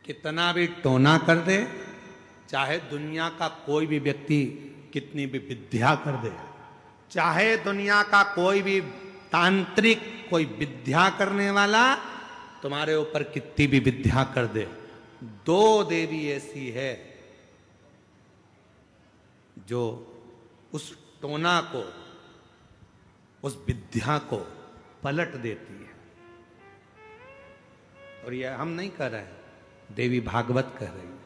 कितना भी टोना कर दे, चाहे दुनिया का कोई भी व्यक्ति कितनी भी विद्या कर दे, चाहे दुनिया का कोई भी तांत्रिक कोई विद्या करने वाला तुम्हारे ऊपर कितनी भी विद्या कर दे, दो देवी ऐसी है जो उस टोना को, उस विद्या को पलट देती है। और यह हम नहीं कह रहे हैं, देवी भागवत कह रही है।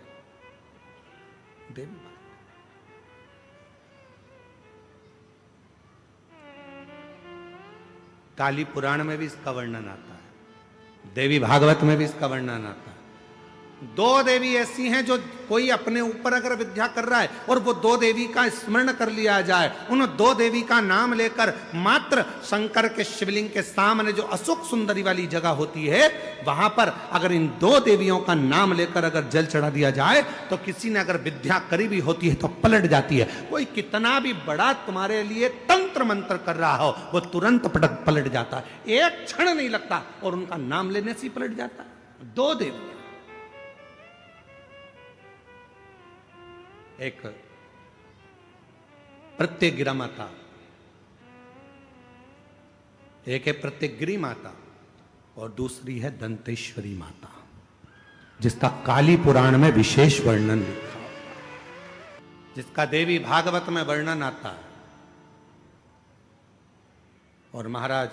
देवी भागवत काली पुराण में भी इसका वर्णन आता है, देवी भागवत में भी इसका वर्णन आता है। दो देवी ऐसी हैं जो कोई अपने ऊपर अगर विद्या कर रहा है और वो दो देवी का स्मरण कर लिया जाए, उन दो देवी का नाम लेकर मात्र शंकर के शिवलिंग के सामने जो अशोक सुंदरी वाली जगह होती है, वहां पर अगर इन दो देवियों का नाम लेकर अगर जल चढ़ा दिया जाए तो किसी ने अगर विद्या करी भी होती है तो पलट जाती है। कोई कितना भी बड़ा तुम्हारे लिए तंत्र मंत्र कर रहा हो, वो तुरंत पलट जाता है, एक क्षण नहीं लगता और उनका नाम लेने से ही पलट जाता है। दो देवी, एक प्रत्यग्रा माता, एक है प्रत्यग्री माता और दूसरी है दंतेश्वरी माता, जिसका काली पुराण में विशेष वर्णन लिखा, जिसका देवी भागवत में वर्णन आता है। और महाराज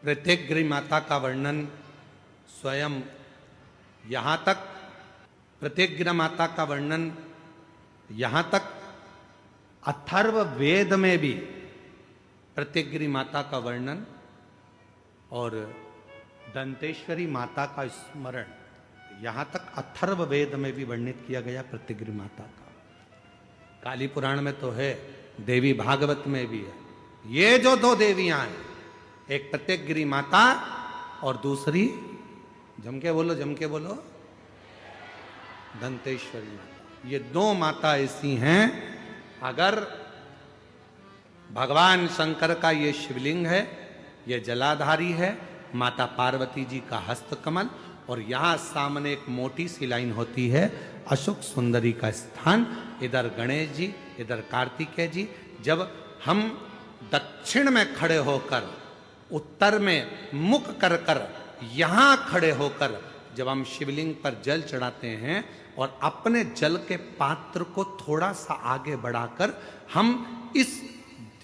प्रत्यग्री माता का वर्णन स्वयं यहां तक, प्रत्यग्रा माता का वर्णन यहां तक अथर्व वेद में भी प्रत्यग्री माता का वर्णन और दंतेश्वरी माता का स्मरण यहां तक अथर्व वेद में भी वर्णित किया गया प्रत्यग्री माता का। काली पुराण में तो है, देवी भागवत में भी है। ये जो दो देवियां हैं, एक प्रत्यग्री माता और दूसरी, जम के बोलो, दंतेश्वरी माता। ये दो माता ऐसी हैं, अगर भगवान शंकर का ये शिवलिंग है, ये जलाधारी है, माता पार्वती जी का हस्तकमल, और यहां सामने एक मोटी सी लाइन होती है अशोक सुंदरी का स्थान, इधर गणेश जी, इधर कार्तिकेय जी। जब हम दक्षिण में खड़े होकर, उत्तर में मुख कर कर यहां खड़े होकर जब हम शिवलिंग पर जल चढ़ाते हैं और अपने जल के पात्र को थोड़ा सा आगे बढ़ाकर हम इस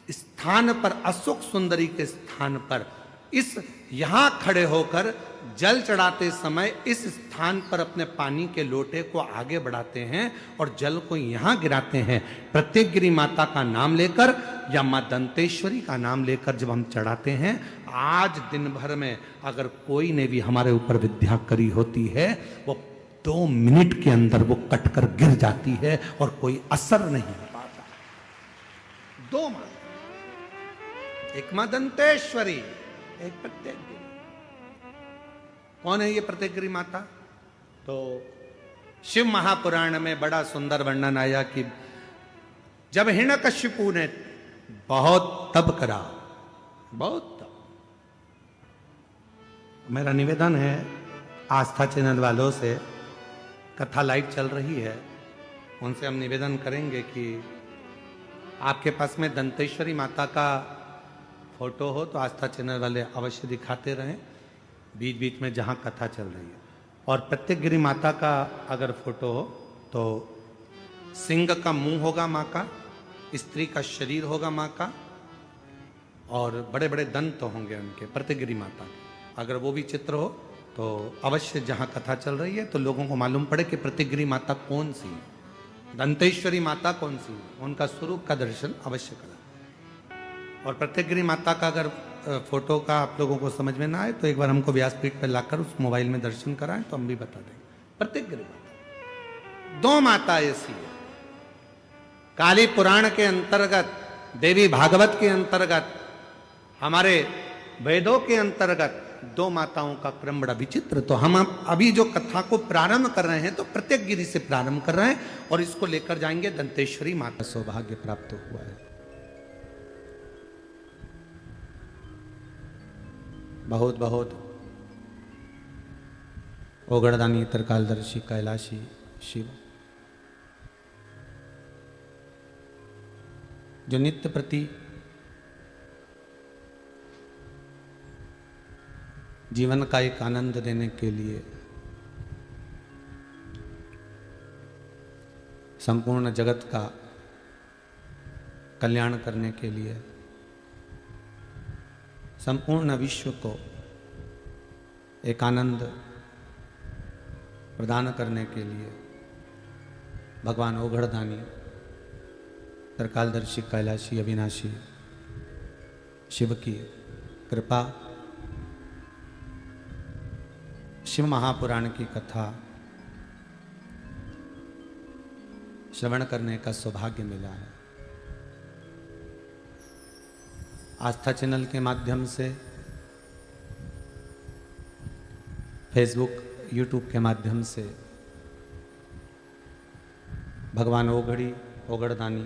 स्थान पर, अशोक सुंदरी के स्थान पर, इस यहां खड़े होकर जल चढ़ाते समय इस स्थान पर अपने पानी के लोटे को आगे बढ़ाते हैं और जल को यहां गिराते हैं। प्रत्यग्री माता का नाम लेकर या मां दंतेश्वरी का नाम लेकर जब हम चढ़ाते हैं, आज दिन भर में अगर कोई ने भी हमारे ऊपर विद्या करी होती है, वो 2 मिनट के अंदर वो कटकर गिर जाती है और कोई असर नहीं हो पाता। दो मां, एक मां दंतेश्वरी, एक प्रत्यग्री। कौन है ये प्रत्यग्री माता? तो शिव महापुराण में बड़ा सुंदर वर्णन आया कि जब हिरण्यकशिपु ने बहुत तप करा, बहुत तप। मेरा निवेदन है आस्था चैनल वालों से, कथा लाइव चल रही है, उनसे हम निवेदन करेंगे कि आपके पास में दंतेश्वरी माता का फोटो हो तो आस्था चैनल वाले अवश्य दिखाते रहें बीच बीच में जहां कथा चल रही है। और प्रत्यग्री माता का अगर फोटो हो तो सिंह का मुंह होगा माँ का, स्त्री का शरीर होगा माँ का, और बड़े बड़े दंत होंगे उनके, प्रत्यग्री माता के। अगर वो भी चित्र हो तो अवश्य जहां कथा चल रही है तो लोगों को मालूम पड़े कि प्रत्यग्री माता कौन सी है, दंतेश्वरी माता कौन सी है, उनका स्वरूप का दर्शन अवश्य करें। और प्रत्यग्री माता का अगर फोटो का आप लोगों को समझ में ना आए तो एक बार हमको व्यासपीठ पर लाकर उस मोबाइल में दर्शन कराएं तो हम भी बता देंगे। प्रत्यग्री माता, दो माता ऐसी है। काली पुराण के अंतर्गत, देवी भागवत के अंतर्गत, हमारे वेदों के अंतर्गत दो माताओं का क्रम बड़ा विचित्र। तो हम अभी जो कथा को प्रारंभ कर रहे हैं तो प्रत्यग्री से प्रारंभ कर रहे हैं और इसको लेकर जाएंगे दंतेश्वरी माता। सौभाग्य प्राप्त हुआ है, बहुत बहुत ओगड़दानी त्रिकालदर्शी कैलाशी शिव, जो नित्य प्रति जीवन का एक आनंद देने के लिए संपूर्ण जगत का कल्याण करने के लिए, संपूर्ण विश्व को एक आनंद प्रदान करने के लिए भगवान ओगड़दानी त्रिकालदर्शी कैलाशी अविनाशी शिव की कृपा, शिव महापुराण की कथा श्रवण करने का सौभाग्य मिला है। आस्था चैनल के माध्यम से, फेसबुक यूट्यूब के माध्यम से भगवान ओगड़दानी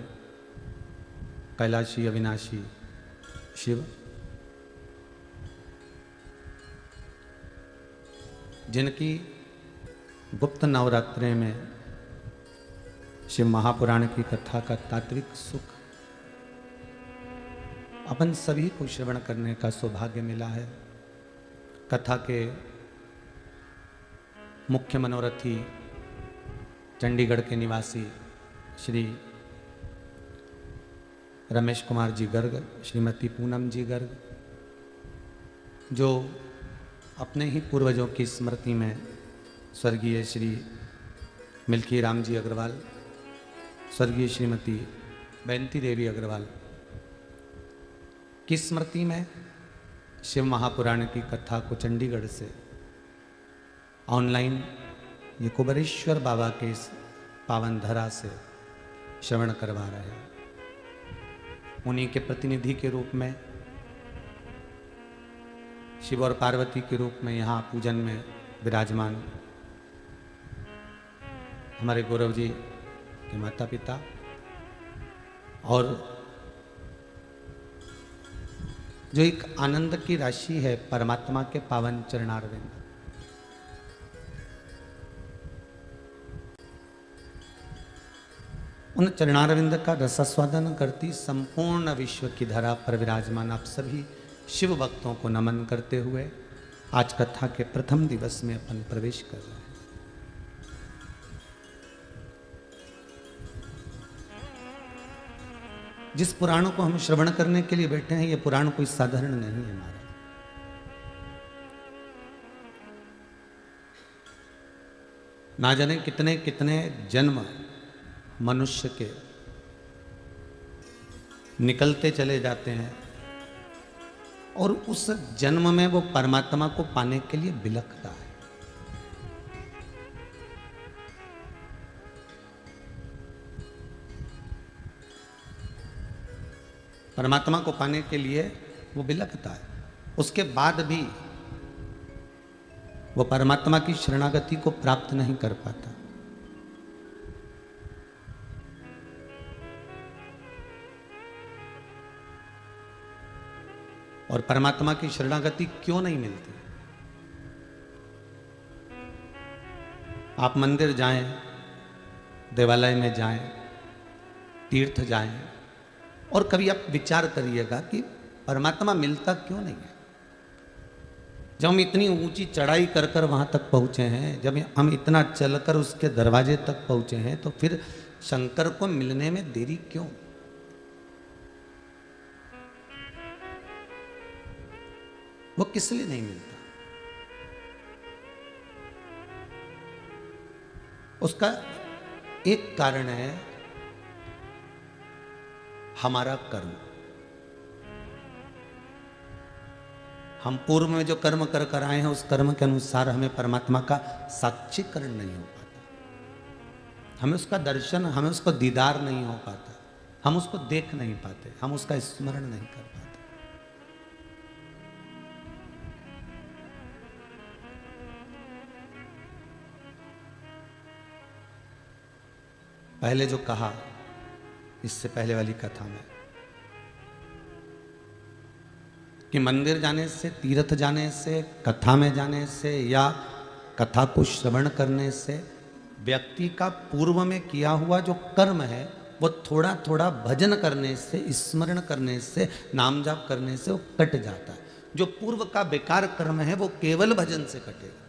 कैलाशी अविनाशी शिव, जिनकी गुप्त नवरात्रे में शिव महापुराण की कथा का तात्विक सुख अपन सभी को श्रवण करने का सौभाग्य मिला है। कथा के मुख्य मनोरथी चंडीगढ़ के निवासी श्री रमेश कुमार जी गर्ग, श्रीमती पूनम जी गर्ग, जो अपने ही पूर्वजों की स्मृति में स्वर्गीय श्री मिल्खी राम जी अग्रवाल, स्वर्गीय श्रीमती बेंती देवी अग्रवाल की स्मृति में शिव महापुराण की कथा को चंडीगढ़ से ऑनलाइन ये कुबेरेश्वर बाबा के इस पावन धरा से श्रवण करवा रहे हैं। उन्हीं के प्रतिनिधि के रूप में, शिव और पार्वती के रूप में यहाँ पूजन में विराजमान हमारे गौरव जी के माता पिता और जो एक आनंद की राशि है परमात्मा के पावन चरणारविंद, उन चरणारविंद का रसास्वादन करती संपूर्ण विश्व की धरा पर विराजमान आप सभी शिव भक्तों को नमन करते हुए आज कथा के प्रथम दिवस में अपन प्रवेश कर रहे हैं। जिस पुराण को हम श्रवण करने के लिए बैठे हैं, यह पुराण कोई साधारण नहीं है महाराज। ना जाने कितने कितने जन्म मनुष्य के निकलते चले जाते हैं और उस जन्म में वो परमात्मा को पाने के लिए बिलखता है। परमात्मा को पाने के लिए वो बिलखता है, उसके बाद भी वो परमात्मा की शरणागति को प्राप्त नहीं कर पाता। और परमात्मा की शरणागति क्यों नहीं मिलती? आप मंदिर जाएं, देवालय में जाएं, तीर्थ जाएं और कभी आप विचार करिएगा कि परमात्मा मिलता क्यों नहीं है। जब हम इतनी ऊंची चढ़ाई कर कर वहां तक पहुंचे हैं, जब हम इतना चलकर उसके दरवाजे तक पहुंचे हैं, तो फिर शंकर को मिलने में देरी क्यों? वो किस लिए नहीं मिलता? उसका एक कारण है हमारा कर्म। हम पूर्व में जो कर्म कर कर आए हैं, उस कर्म के अनुसार हमें परमात्मा का साक्षीकरण नहीं हो पाता, हमें उसका दर्शन, हमें उसको दीदार नहीं हो पाता, हम उसको देख नहीं पाते, हम उसका स्मरण नहीं कर पाते। पहले जो कहा इससे पहले वाली कथा में कि मंदिर जाने से, तीर्थ जाने से, कथा में जाने से या कथा को श्रवण करने से व्यक्ति का पूर्व में किया हुआ जो कर्म है वो थोड़ा थोड़ा भजन करने से, स्मरण करने से, नाम जाप करने से वो कट जाता है। जो पूर्व का बेकार कर्म है वो केवल भजन से कटेगा।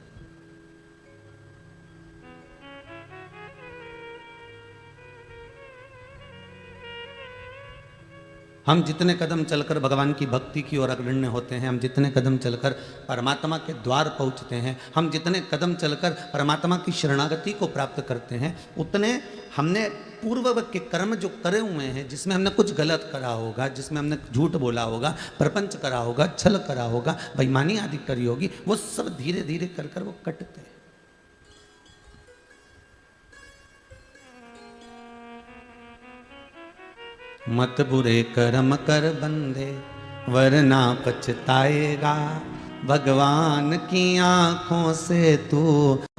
हम जितने कदम चलकर भगवान की भक्ति की ओर अग्रण्य होते हैं, हम जितने कदम चलकर परमात्मा के द्वार पहुंचते हैं, हम जितने कदम चलकर परमात्मा की शरणागति को प्राप्त करते हैं, उतने हमने पूर्व के कर्म जो करे हुए हैं, जिसमें हमने कुछ गलत करा होगा, जिसमें हमने झूठ बोला होगा, प्रपंच करा होगा, छल करा होगा, बेईमानी आदि करी होगी, वो सब धीरे धीरे कर कर वो कटते हैं। मत बुरे कर्म कर बंदे वरना पछताएगा, भगवान की आंखों से तू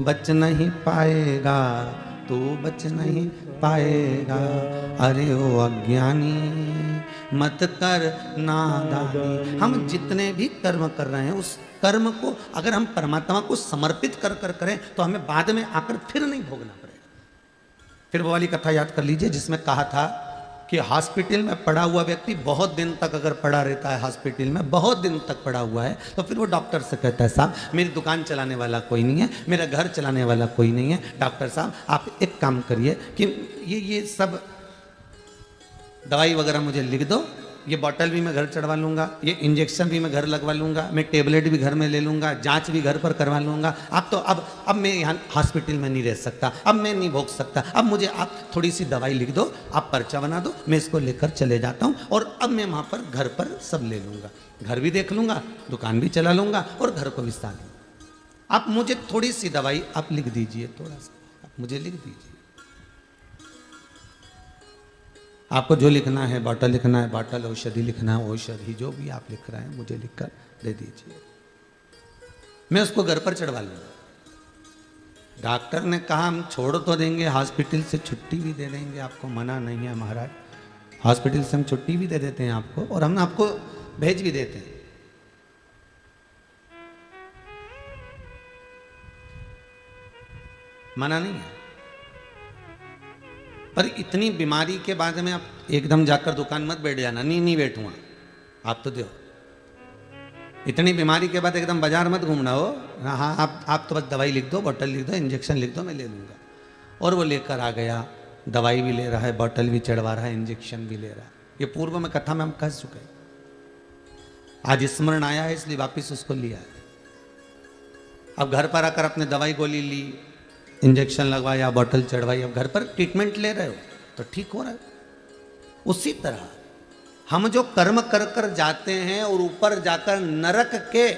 बच नहीं पाएगा, तू बच नहीं पाएगा। अरे ओ अज्ञानी मत कर नादानी। हम जितने भी कर्म कर रहे हैं उस कर्म को अगर हम परमात्मा को समर्पित कर कर करें तो हमें बाद में आकर फिर नहीं भोगना पड़ेगा। फिर वो वाली कथा याद कर लीजिए जिसमें कहा था कि हॉस्पिटल में पड़ा हुआ व्यक्ति बहुत दिन तक अगर पड़ा रहता है, हॉस्पिटल में बहुत दिन तक पड़ा हुआ है, तो फिर वो डॉक्टर से कहता है साहब मेरी दुकान चलाने वाला कोई नहीं है, मेरा घर चलाने वाला कोई नहीं है, डॉक्टर साहब आप एक काम करिए कि ये सब दवाई वगैरह मुझे लिख दो, ये बॉटल भी मैं घर चढ़वा लूंगा, ये इंजेक्शन भी मैं घर लगवा लूंगा, मैं टेबलेट भी घर में ले लूंगा, जांच भी घर पर करवा लूंगा। आप तो अब मैं यहाँ हॉस्पिटल में नहीं रह सकता, अब मैं नहीं भोग सकता, अब मुझे आप थोड़ी सी दवाई लिख दो, आप पर्चा बना दो, मैं इसको लेकर चले जाता हूँ और अब मैं वहाँ पर घर पर सब ले लूंगा, घर भी देख लूंगा, दुकान भी चला लूंगा और घर को भी साथ लूंगा। आप मुझे थोड़ी सी दवाई आप लिख दीजिए, थोड़ा सा आप मुझे लिख दीजिए। आपको जो लिखना है, बॉटल लिखना है बॉटल, औषधि लिखना है औषधि, जो भी आप लिख रहे हैं मुझे लिखकर दे दीजिए, मैं उसको घर पर चढ़वा लूंगा। डॉक्टर ने कहा हम छोड़ तो देंगे, हॉस्पिटल से छुट्टी भी दे देंगे, आपको मना नहीं है महाराज, हॉस्पिटल से हम छुट्टी भी दे देते हैं आपको और हम आपको भेज भी देते हैं। मना नहीं है, पर इतनी बीमारी के बाद में आप एकदम जाकर दुकान मत बैठ जाना, नहीं बैठूंगा, आप तो दो। इतनी बीमारी के बाद एकदम बाजार मत घूमना हो, हाँ आप तो बस दवाई लिख दो, बॉटल लिख दो, इंजेक्शन लिख दो, मैं ले लूंगा। और वो लेकर आ गया, दवाई भी ले रहा है, बॉटल भी चढ़वा रहा है, इंजेक्शन भी ले रहा है। ये पूर्व में कथा में हम कह चुके हैं, आज स्मरण आया है इसलिए वापिस उसको लिया है। अब घर पर आकर अपने दवाई गोली ली, इंजेक्शन लगवाया, बॉटल चढ़वाई, अब घर पर ट्रीटमेंट ले रहे हो तो ठीक हो रहा है। उसी तरह हम जो कर्म कर कर जाते हैं और ऊपर जाकर नरक के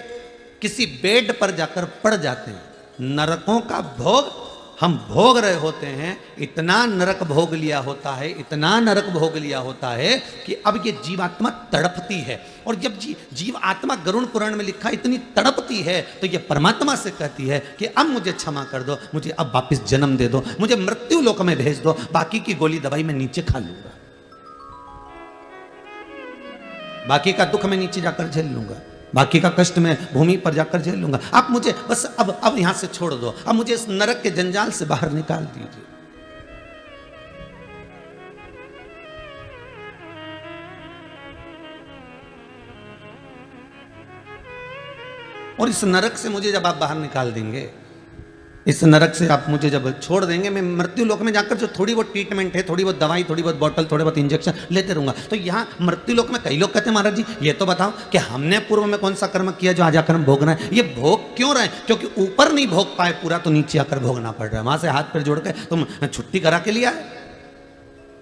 किसी बेड पर जाकर पड़ जाते हैं, नरकों का भोग हम भोग रहे होते हैं। इतना नरक भोग लिया होता है, इतना नरक भोग लिया होता है कि अब ये जीवात्मा तड़पती है। और जब जीव आत्मा गरुड़ पुराण में लिखा इतनी तड़पती है तो ये परमात्मा से कहती है कि अब मुझे क्षमा कर दो, मुझे अब वापस जन्म दे दो, मुझे मृत्यु लोक में भेज दो, बाकी की गोली दवाई मैं नीचे खा लूंगा, बाकी का दुख मैं नीचे जाकर झेल लूंगा, बाकी का कष्ट मैं भूमि पर जाकर झेल लूंगा। आप मुझे बस अब यहां से छोड़ दो, अब मुझे इस नरक के जंजाल से बाहर निकाल दीजिए। और इस नरक से मुझे जब आप बाहर निकाल देंगे, इस नरक से आप मुझे जब छोड़ देंगे, मैं मृत्यु लोक में जाकर जो थोड़ी बहुत ट्रीटमेंट है, थोड़ी बहुत दवाई, थोड़ी बहुत बोतल, थोड़े बहुत इंजेक्शन लेते रहूंगा। तो यहाँ मृत्यु लोक में कई लोग कहते हैं महाराज जी ये तो बताओ कि हमने पूर्व में कौन सा कर्म किया जो आज आकर हम भोग रहे हैं। ये भोग क्यों रहे हैं? क्योंकि ऊपर नहीं भोग पाए पूरा तो नीचे आकर भोगना पड़ रहा है। वहां से हाथ पैर जोड़ के तुम छुट्टी करा के लिया है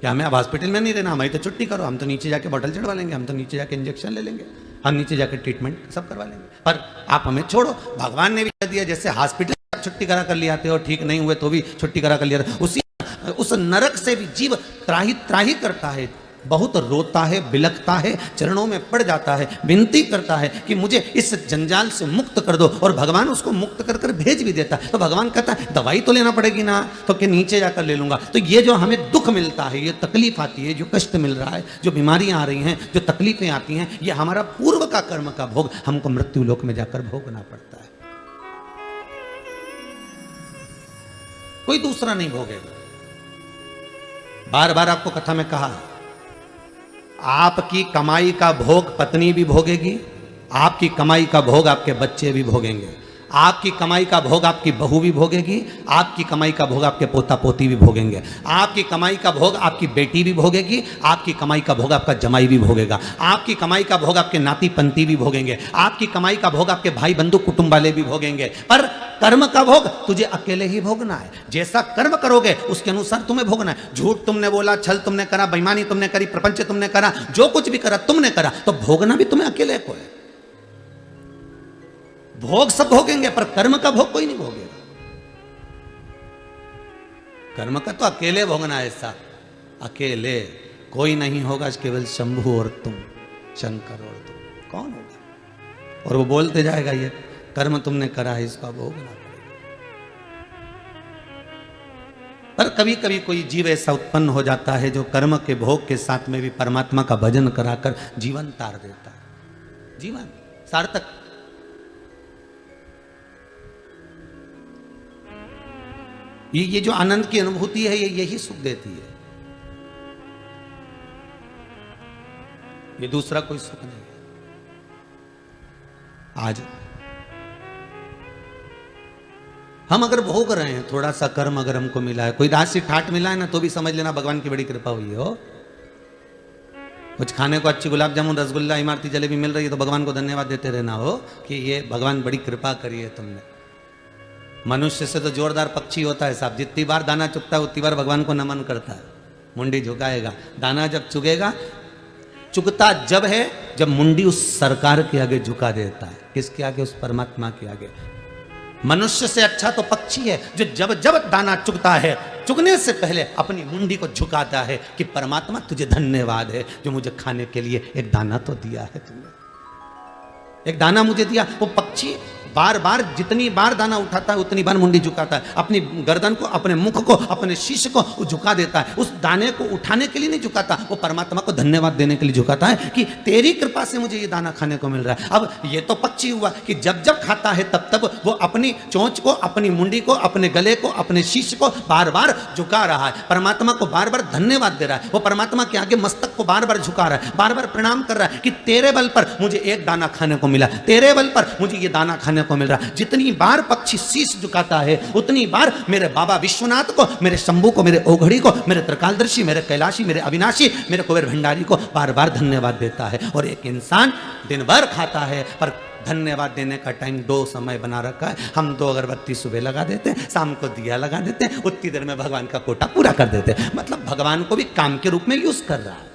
क्या? हमें अब हॉस्पिटल में नहीं रहना, हमारी तो छुट्टी करो, हम तो नीचे जाके बोतल चढ़वा लेंगे, हम तो नीचे जाके इंजेक्शन ले लेंगे, हम नीचे जाके ट्रीटमेंट सब करवा लेंगे। पर आप हमें छोड़ो। भगवान ने भी कह दिया जैसे हॉस्पिटल छुट्टी करा कर ले आते हो, ठीक नहीं हुए तो भी छुट्टी करा कर लिया, उस नरक से भी जीव त्राही त्राही करता है, बहुत रोता है, बिलखता है, चरणों में पड़ जाता है, विनती करता है कि मुझे इस जंजाल से मुक्त कर दो। और भगवान उसको मुक्त कर कर भेज भी देता है। तो भगवान कहता है दवाई तो लेना पड़ेगी ना, तो कि नीचे जाकर ले लूंगा। तो ये जो हमें दुख मिलता है, ये तकलीफ आती है, जो कष्ट मिल रहा है, जो बीमारियां आ रही हैं, जो तकलीफें आती हैं, ये हमारा पूर्व का कर्म का भोग हमको मृत्यु लोक में जाकर भोगना पड़ता है। कोई दूसरा नहीं भोगेगा। बार बार आपको कथा में कहा, आपकी कमाई का भोग पत्नी भी भोगेगी, आपकी कमाई का भोग आपके बच्चे भी भोगेंगे, आपकी कमाई का भोग आपकी बहू भी भोगेगी, आपकी कमाई का भोग आपके पोता पोती भी भोगेंगे, आपकी कमाई का भोग आपकी बेटी भी भोगेगी, आपकी कमाई का भोग आपका जमाई भी भोगेगा, आपकी कमाई का भोग आपके नाती पंती भी भोगेंगे, आपकी कमाई का भोग आपके भाई बंधु कुटुंब वाले भी भोगेंगे। पर कर्म का भोग तुझे अकेले ही भोगना है। जैसा कर्म करोगे उसके अनुसार तुम्हें भोगना है। झूठ तुमने बोला, छल तुमने करा, बेईमानी तुमने करी, प्रपंच तुमने करा, जो कुछ भी करा तुमने करा, तो भोगना भी तुम्हें अकेले को है। भोग सब भोगेंगे पर कर्म का भोग कोई नहीं भोगेगा। कर्म का तो अकेले भोगना है। ऐसा अकेले कोई नहीं होगा, केवल शंभु और तुम, शंकर और तुम, कौन होगा? और वो बोलते जाएगा, ये कर्म तुमने करा है, इसका भोगना पड़ेगा। पर कभी कभी कोई जीव ऐसा उत्पन्न हो जाता है जो कर्म के भोग के साथ में भी परमात्मा का भजन कराकर जीवन तार देता है, जीवन सार्थक। ये जो आनंद की अनुभूति है, ये यही सुख देती है, ये दूसरा कोई सुख नहीं है। आज हम अगर भोग रहे हैं, थोड़ा सा कर्म अगर हमको मिला है, कोई राशि ठाट मिला है ना, तो भी समझ लेना भगवान की बड़ी कृपा हुई हो। कुछ खाने को अच्छी गुलाब जामुन, रसगुल्ला, इमारती जलेबी मिल रही है तो भगवान को धन्यवाद देते रहना हो कि ये भगवान बड़ी कृपा करी है तुमने। मनुष्य से तो जोरदार पक्षी होता है साहब, जितनी बार दाना चुगता है उतनी बार भगवान को नमन करता है, मुंडी झुकाएगा। दाना जब चुगेगा, चुगता जब है जब मुंडी उस सरकार के आगे झुका देता है। किसके आगे? उस परमात्मा के आगे। मनुष्य से अच्छा तो पक्षी है जो जब जब दाना चुगता है, चुगने से पहले अपनी मुंडी को झुकाता है कि परमात्मा तुझे धन्यवाद है जो मुझे खाने के लिए एक दाना तो दिया है तुमने, एक दाना मुझे दिया। वो पक्षी बार बार जितनी बार दाना उठाता है उतनी बार मुंडी झुकाता है, अपनी गर्दन को, अपने मुख को, अपने शीश को झुका देता है। उस दाने को उठाने के लिए नहीं झुकाता, वो परमात्मा को धन्यवाद देने के लिए झुकाता है कि तेरी कृपा से मुझे ये दाना खाने को मिल रहा है। अब ये तो पक्षी हुआ कि जब जब खाता है तब तब वो अपनी चोंच को, अपनी मुंडी को, अपने गले को, अपने शीश को बार बार झुका रहा है, परमात्मा को बार बार धन्यवाद दे रहा है। वो परमात्मा के आगे मस्तक को बार बार झुका रहा है, बार बार प्रणाम कर रहा है कि तेरे बल पर मुझे एक दाना खाने को मिला, तेरे बल पर मुझे ये दाना खाने को मिल रहा। जितनी बार पक्षी शीश झुकाता है उतनी बार मेरे बाबा विश्वनाथ को, मेरे शंभू को, मेरे ओघड़ी को, मेरे त्रिकालदर्शी, मेरे कैलाशी, मेरे अविनाशी, मेरे कुबेर भंडारी को बार बार धन्यवाद देता है। और एक इंसान दिन भर खाता है पर धन्यवाद देने का टाइम 2 समय बना रखा है। हम 2 अगरबत्ती सुबह लगा देते हैं, शाम को दिया लगा देते हैं, उतनी देर में भगवान का कोटा पूरा कर देते हैं। मतलब भगवान को भी काम के रूप में यूज कर रहा है।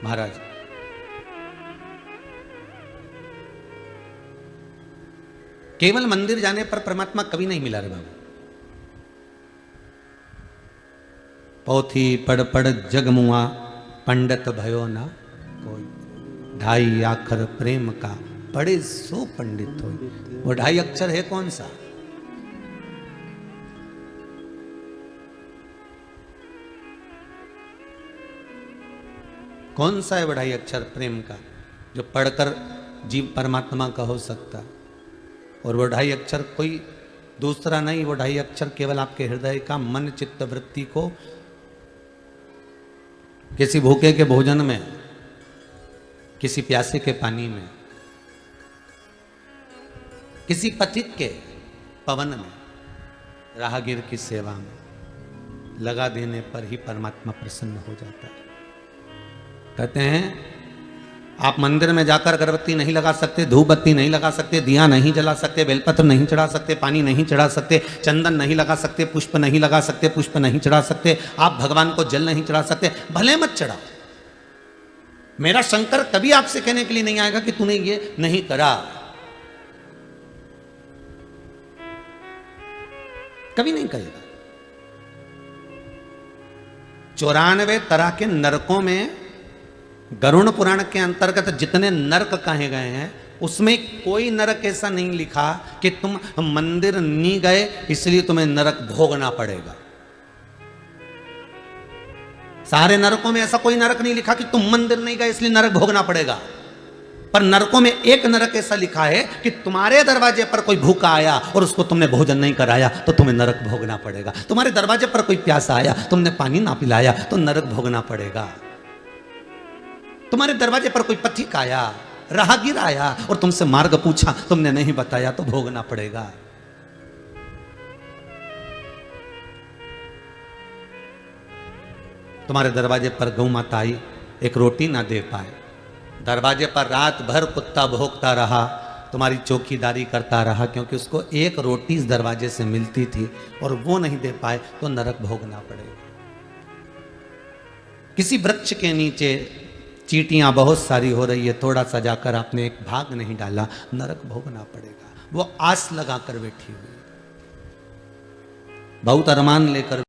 महाराज केवल मंदिर जाने पर परमात्मा कभी नहीं मिला रे बाबू। पोथी पढ़ पढ़ जगमुआ पंडित भयो ना कोई, 2.5 अक्षर प्रेम का पढ़े सो पंडित हो। वो 2.5 अक्षर है कौन सा? कौन सा है 2.5 अक्षर प्रेम का जो पढ़कर जीव परमात्मा का हो सकता है? और वो 2.5 अक्षर कोई दूसरा नहीं, वो 2.5 अक्षर केवल आपके हृदय का, मन चित्त वृत्ति को किसी भूखे के भोजन में, किसी प्यासे के पानी में, किसी पथिक के पवन में, राहगीर की सेवा में लगा देने पर ही परमात्मा प्रसन्न हो जाता है। कहते हैं आप मंदिर में जाकर अगरबत्ती नहीं लगा सकते, धूप बत्ती नहीं लगा सकते, दिया नहीं जला सकते, बेलपत्र नहीं चढ़ा सकते, पानी नहीं चढ़ा सकते, चंदन नहीं लगा सकते, पुष्प नहीं लगा सकते, पुष्प नहीं चढ़ा सकते, आप भगवान को जल नहीं चढ़ा सकते। भले मत चढ़ाओ, मेरा शंकर कभी आपसे कहने के लिए नहीं आएगा कि तूने ये नहीं करा, कभी नहीं कहेगा। 94 तरह के नरकों में गरुड़ पुराण के अंतर्गत जितने नरक कहे गए हैं उसमें कोई नरक ऐसा नहीं लिखा कि तुम मंदिर नहीं गए इसलिए तुम्हें नरक भोगना पड़ेगा। सारे नरकों में ऐसा कोई नरक नहीं लिखा कि तुम मंदिर नहीं गए इसलिए नरक भोगना पड़ेगा, पर नरकों में एक नरक ऐसा लिखा है कि तुम्हारे दरवाजे पर कोई भूखा आया और उसको तुमने भोजन नहीं कराया तो तुम्हें नरक भोगना पड़ेगा। तुम्हारे दरवाजे पर कोई प्यासा आया, तुमने पानी ना पिलाया तो नरक भोगना पड़ेगा। तुम्हारे दरवाजे पर कोई पथिक आया, राहगीर आया और तुमसे मार्ग पूछा, तुमने नहीं बताया तो भोगना पड़ेगा। तुम्हारे दरवाजे पर गौ माता आई, एक रोटी ना दे पाए, दरवाजे पर रात भर कुत्ता भोंकता रहा, तुम्हारी चौकीदारी करता रहा, क्योंकि उसको एक रोटी इस दरवाजे से मिलती थी और वो नहीं दे पाए तो नरक भोगना पड़ेगा। किसी वृक्ष के नीचे चींटियां बहुत सारी हो रही है, थोड़ा सा जाकर आपने एक भाग नहीं डाला, नरक भोगना पड़ेगा। वो आस लगाकर बैठी हुई, बहुत अरमान लेकर